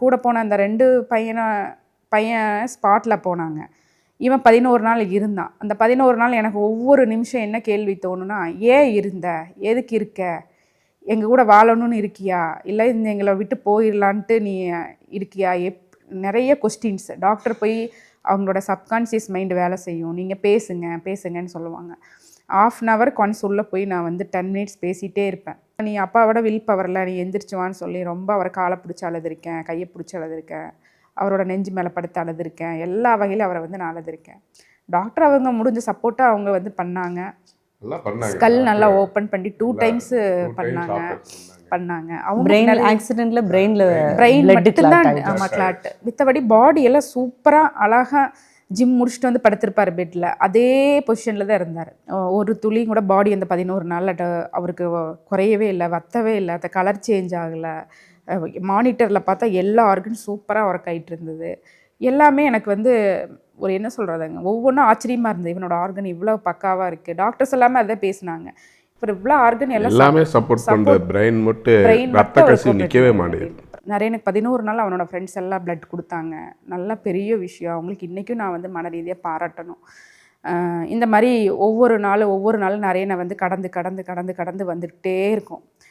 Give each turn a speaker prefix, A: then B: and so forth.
A: கூட போன அந்த 2 பையன் ஸ்பாட்டில் போனாங்க. இவன் 11 நாள் இருந்தான். அந்த 11 நாள் எனக்கு ஒவ்வொரு நிமிஷம் என்ன கேள்வி தோணுன்னா, ஏன் இருந்த? எதுக்கு இருக்க? எங்கள் கூட வாழணும்னு இருக்கியா? இல்லை இந்த எங்களை விட்டு போயிடலான்ட்டு நீ இருக்கியா? நிறைய கொஸ்டின்ஸ். டாக்டர் போய் அவங்களோட சப்கான்ஷியஸ் மைண்டு வேலை செய்யும். நீங்கள் பேசுங்கன்னு சொல்லுவாங்க. 1/2 hour ஒன்ஸ் உள்ளே போய் நான் வந்து 10 minutes பேசிகிட்டே இருப்பேன். நீ அப்பாவோட வில் பவரில் நீ எந்திரிச்சுவான்னு சொல்லி ரொம்ப அவரை காலை பிடிச்சி அழுதுருக்கேன், கையை பிடிச்சி அழுதுருக்கேன், அவரோட நெஞ்சு மேலே படுத்து அழுதுருக்கேன், எல்லா வகையிலும் அவரை வந்து நான் அழுதுருக்கேன். டாக்டர் அவங்க முடிஞ்ச சப்போர்ட்டாக அவங்க வந்து பண்ணாங்க. ஸ்கல் நல்லா ஓப்பன் பண்ணி 2 times பண்ணாங்க. அவங்க
B: பிரெயின் ஆக்சிடென்ட்ல பிரெயின்
A: மட்டும்தான் ஆமாம் கிளாட். மித்தபடி பாடி எல்லாம் சூப்பராக அழகாக ஜிம் முடிச்சுட்டு வந்து படுத்திருப்பார் பெட்டில். அதே பொசிஷனில் தான் இருந்தார். ஒரு துளியும் கூட பாடி அந்த 11 நாளில் அவருக்கு குறையவே இல்லை, வத்தவே இல்லை, அந்த கலர் சேஞ்ச் ஆகலை. மானிட்டரில் பார்த்தா எல்லா ஆர்கனும் சூப்பராக ஒர்க் ஆகிட்டு இருந்தது. எல்லாமே எனக்கு வந்து ஒரு என்ன சொல்கிறதுங்க, ஒவ்வொன்றும் ஆச்சரியமாக இருந்தது. இவனோட ஆர்கன் இவ்வளோ பக்காவாக இருக்குது. டாக்டர்ஸ் எல்லாமே அதை பேசினாங்க. இப்போ இவ்வளோ ஆர்கன் எல்லாமே
C: சப்போர்ட் பண்ணுற பிரெயின் மட்டும் ரத்த கசிவு நிற்கவே மாட்டேங்குது.
A: நிறைய எனக்கு 11 நாள் அவனோட ஃப்ரெண்ட்ஸ் எல்லாம் பிளட் கொடுத்தாங்க. நல்ல பெரிய விஷயம். அவங்களுக்கு இன்றைக்கும் நான் வந்து மன ரீதியாக பாராட்டணும். இந்த மாதிரி ஒவ்வொரு நாளும் நிறைய நான் வந்து கடந்து வந்துக்கிட்டே இருக்கும்.